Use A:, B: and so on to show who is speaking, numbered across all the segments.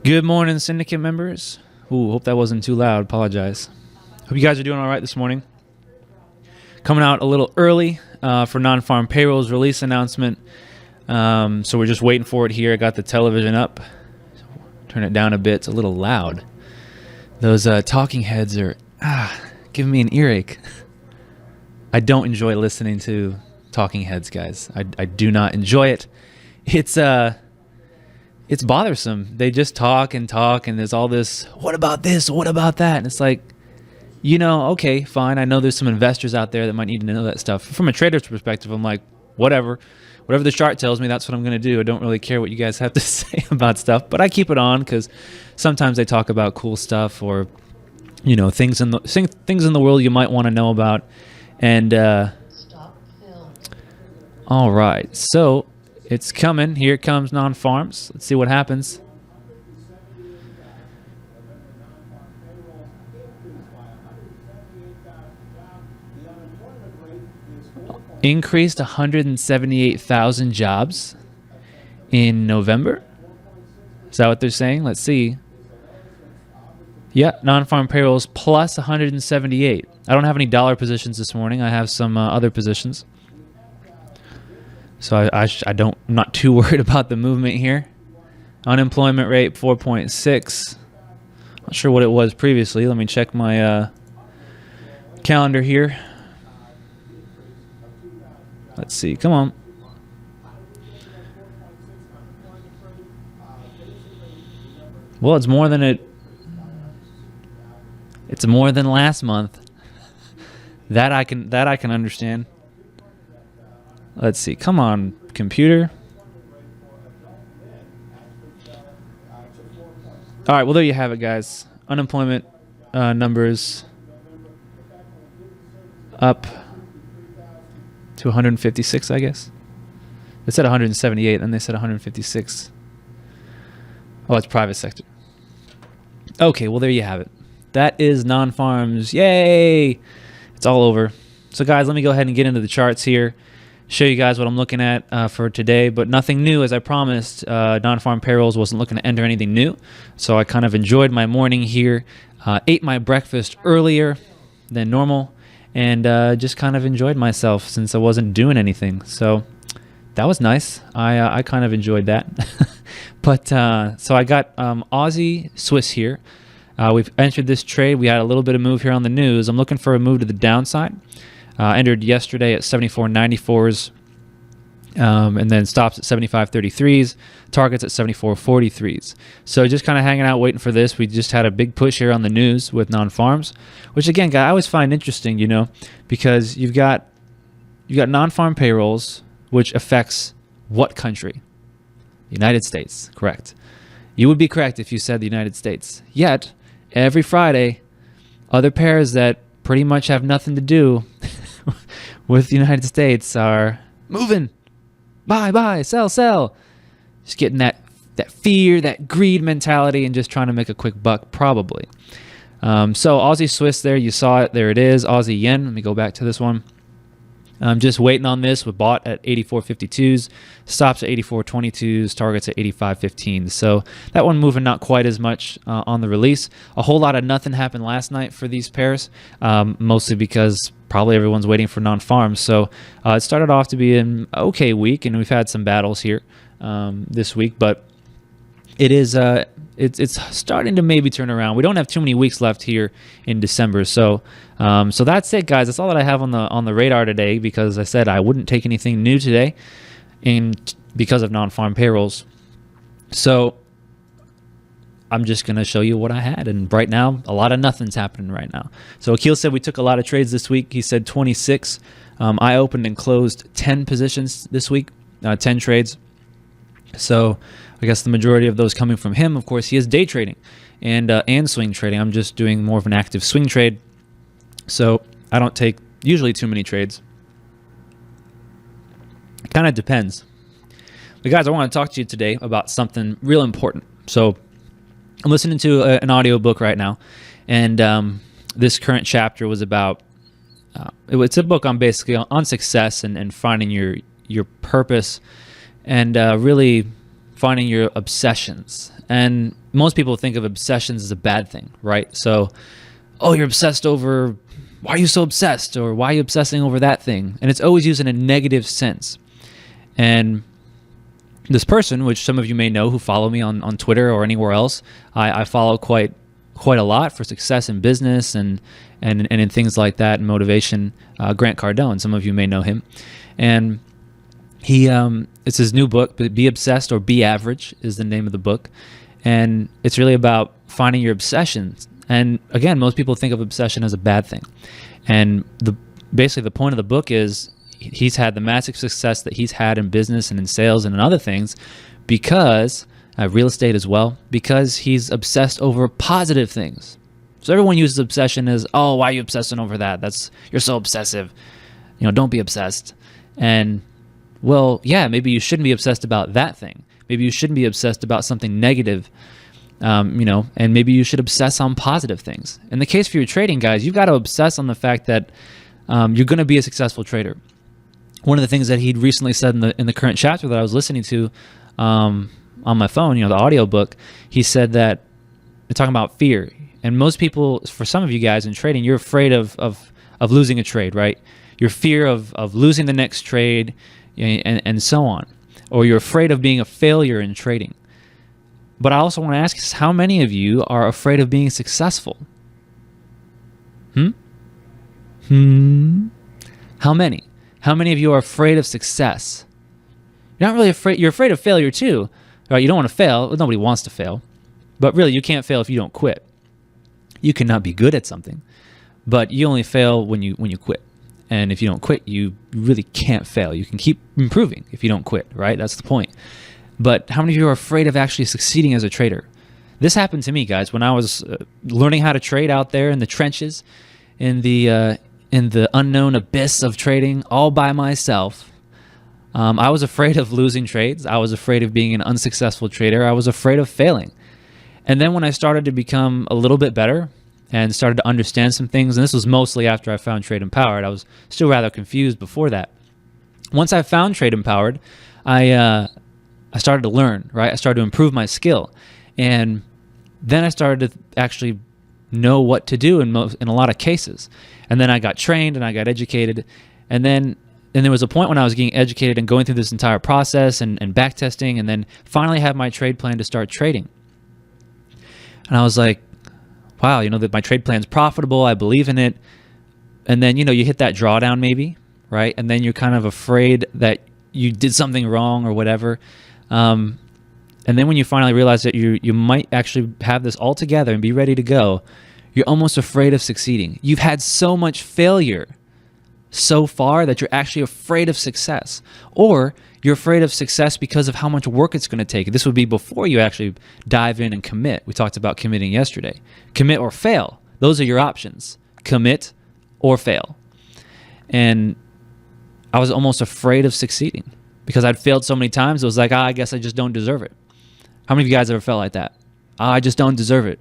A: Good morning, syndicate members. Ooh, hope that wasn't too loud. Apologize. Hope you guys are doing all right this morning. Coming out a little early for non-farm payrolls release announcement. So we're just waiting for it here. I got the television up. Turn it down a bit. It's a little loud. Those talking heads are giving me an earache. I don't enjoy listening to talking heads, guys. I do not enjoy it. It's bothersome. They just talk, and there's all this, what about this? What about that? And it's like, okay, fine. I know there's some investors out there that might need to know that stuff. From a trader's perspective, I'm like, whatever the chart tells me, that's what I'm going to do. I don't really care what you guys have to say about stuff, but I keep it on because sometimes they talk about cool stuff or, things in the world you might want to know about. And all right, so it's coming. Here comes non-farms. Let's see what happens. Increased 178,000 jobs in November. Is that what they're saying? Let's see. Yeah, non-farm payrolls plus 178. I don't have any dollar positions this morning. I have some other positions. So I'm not too worried about the movement here. Unemployment rate 4.6. Not sure what it was previously. Let me check my calendar here. Let's see. Come on. Well, it's more than It's more than last month. That I can understand. Let's see. Come on, computer. All right. Well, there you have it, guys. Unemployment numbers up to 156, I guess. It said 178, and they said 156. Oh, it's private sector. Okay. Well, there you have it. That is non-farms. Yay! It's all over. So, guys, let me go ahead and get into the charts here. Show you guys what I'm looking at for today, but nothing new. As I promised, non-farm payrolls wasn't looking to enter anything new, so I kind of enjoyed my morning here, ate my breakfast earlier than normal, and just kind of enjoyed myself since I wasn't doing anything. So that was nice. I kind of enjoyed that. But so I got Aussie Swiss here. We've entered this trade. We had a little bit of move here on the news. I'm looking for a move to the downside. Entered yesterday at 74.94s, and then stops at 75.33s, targets at 74.43s. So just kind of hanging out, waiting for this. We just had a big push here on the news with non-farms, which again, guys, I always find interesting, because you've got non-farm payrolls, which affects what country? The United States, correct. You would be correct if you said the United States. Yet, every Friday, other pairs that pretty much have nothing to do with the United States are moving. Buy, sell. Just getting that fear, that greed mentality, and just trying to make a quick buck, probably. So Aussie Swiss there, you saw it. There it is. Aussie Yen. Let me go back to this one. I'm just waiting on this. We bought at 84.52s, stops at 84.22s, targets at 85.15. So that one moving not quite as much on the release. A whole lot of nothing happened last night for these pairs, mostly because probably everyone's waiting for non-farms. So it started off to be an okay week, and we've had some battles here this week, but it is it's starting to maybe turn around. We don't have too many weeks left here in December, so that's it, guys. That's all that I have on the radar today, because I said I wouldn't take anything new today, because of non-farm payrolls. So I'm just gonna show you what I had, and right now a lot of nothing's happening right now. So Akil said we took a lot of trades this week. He said 26. I opened and closed 10 positions this week, 10 trades. So I guess the majority of those coming from him. Of course, he is day trading and swing trading. I'm just doing more of an active swing trade. So I don't take usually too many trades. It kind of depends. But guys, I want to talk to you today about something real important. So I'm listening to an audiobook right now, and this current chapter was about, it's a book on basically on success and finding your purpose, and really finding your obsessions. And most people think of obsessions as a bad thing, right? So, oh, you're obsessed over, why are you so obsessed? Or why are you obsessing over that thing? And it's always used in a negative sense. And this person, which some of you may know who follow me on Twitter or anywhere else, I follow quite a lot for success in business and in things like that and motivation. Grant Cardone, some of you may know him, and he it's his new book, Be Obsessed or Be Average is the name of the book, and it's really about finding your obsessions. And again, most people think of obsession as a bad thing, and basically the point of the book is he's had the massive success that he's had in business and in sales and in other things because real estate as well, because he's obsessed over positive things. So everyone uses obsession as, oh, why are you obsessing over that? You're so obsessive. Don't be obsessed. And well, yeah, maybe you shouldn't be obsessed about that thing. Maybe you shouldn't be obsessed about something negative, and maybe you should obsess on positive things. In the case for your trading, guys, you've got to obsess on the fact that you're going to be a successful trader. One of the things that he'd recently said in the current chapter that I was listening to on my phone, the audiobook, he said that they're talking about fear. And most people, for some of you guys in trading, you're afraid of losing a trade, right? Your fear of losing the next trade and so on. Or you're afraid of being a failure in trading. But I also want to ask is how many of you are afraid of being successful? How many? How many of you are afraid of success? You're not really afraid. You're afraid of failure too, right? You don't want to fail. Nobody wants to fail. But really, you can't fail if you don't quit. You cannot be good at something, but you only fail when you quit. And if you don't quit, you really can't fail. You can keep improving if you don't quit, right? That's the point. But how many of you are afraid of actually succeeding as a trader? This happened to me, guys, when I was learning how to trade out there in the trenches, in the unknown abyss of trading all by myself. I was afraid of losing trades. I was afraid of being an unsuccessful trader. I was afraid of failing. And then when I started to become a little bit better and started to understand some things, and this was mostly after I found Trade Empowered. I was still rather confused before that. Once I found Trade Empowered, I started to learn, right? I started to improve my skill. And then I started to actually know what to do in a lot of cases. And then I got trained and I got educated. And there was a point when I was getting educated and going through this entire process and back testing, and then finally had my trade plan to start trading. And I was like, wow, that my trade plan's profitable. I believe in it. And then, you hit that drawdown maybe, right? And then you're kind of afraid that you did something wrong or whatever. And then when you finally realize that you might actually have this all together and be ready to go, you're almost afraid of succeeding. You've had so much failure so far that you're actually afraid of success. Or you're afraid of success because of how much work it's going to take. This would be before you actually dive in and commit. We talked about committing yesterday. Commit or fail. Those are your options. Commit or fail. And I was almost afraid of succeeding because I'd failed so many times. It was like, I guess I just don't deserve it. How many of you guys ever felt like that? I just don't deserve it.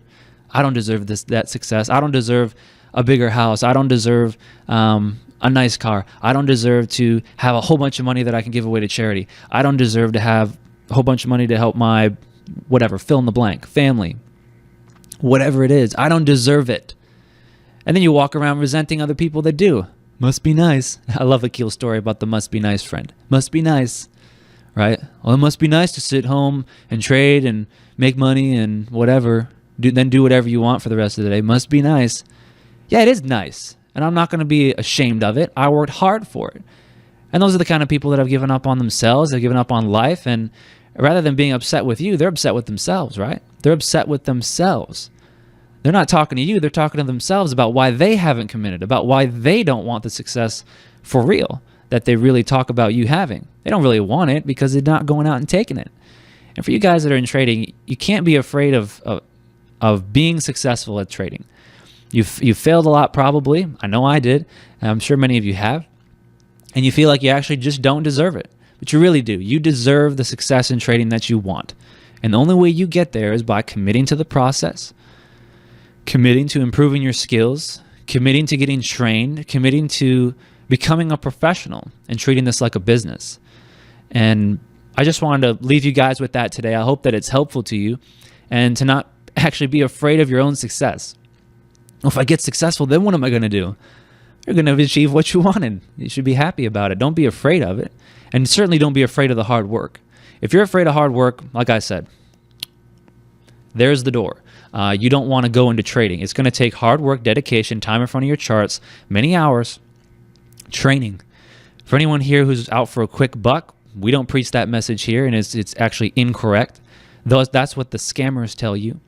A: I don't deserve that success. I don't deserve a bigger house. I don't deserve a nice car. I don't deserve to have a whole bunch of money that I can give away to charity. I don't deserve to have a whole bunch of money to help my whatever, fill in the blank, family, whatever it is. I don't deserve it. And then you walk around resenting other people that do. Must be nice. I love Akil's story about the must be nice friend. Must be nice, right? Well, it must be nice to sit home and trade and make money and whatever. Then do whatever you want for the rest of the day. Must be nice. Yeah, it is nice. And I'm not going to be ashamed of it. I worked hard for it. And those are the kind of people that have given up on themselves. They've given up on life. And rather than being upset with you, they're upset with themselves, right? They're upset with themselves. They're not talking to you. They're talking to themselves about why they haven't committed, about why they don't want the success for real that they really talk about you having. They don't really want it because they're not going out and taking it. And for you guys that are in trading, you can't be afraid of being successful at trading. You've failed a lot probably. I know I did. And I'm sure many of you have. And you feel like you actually just don't deserve it. But you really do. You deserve the success in trading that you want. And the only way you get there is by committing to the process, committing to improving your skills, committing to getting trained, committing to becoming a professional and treating this like a business. And I just wanted to leave you guys with that today. I hope that it's helpful to you and to not actually be afraid of your own success. If I get successful, then what am I going to do? You're going to achieve what you wanted. You should be happy about it. Don't be afraid of it. And certainly don't be afraid of the hard work. If you're afraid of hard work, like I said, there's the door. You don't want to go into trading. It's going to take hard work, dedication, time in front of your charts, many hours, training. For anyone here who's out for a quick buck, we don't preach that message here, and it's actually incorrect. That's what the scammers tell you.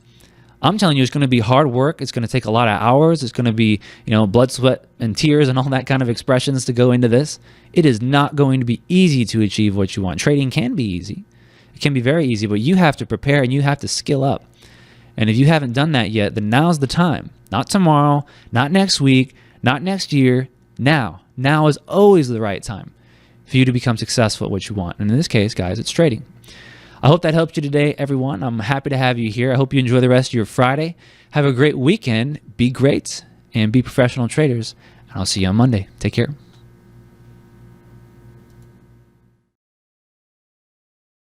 A: I'm telling you, it's going to be hard work. It's going to take a lot of hours. It's going to be, blood, sweat, and tears and all that kind of expressions to go into this. It is not going to be easy to achieve what you want. Trading can be easy. It can be very easy, but you have to prepare and you have to skill up. And if you haven't done that yet, then now's the time. Not tomorrow, not next week, not next year. Now. Now is always the right time for you to become successful at what you want. And in this case, guys, it's trading. I hope that helped you today, everyone. I'm happy to have you here. I hope you enjoy the rest of your Friday. Have a great weekend. Be great and be professional traders. And I'll see you on Monday. Take care.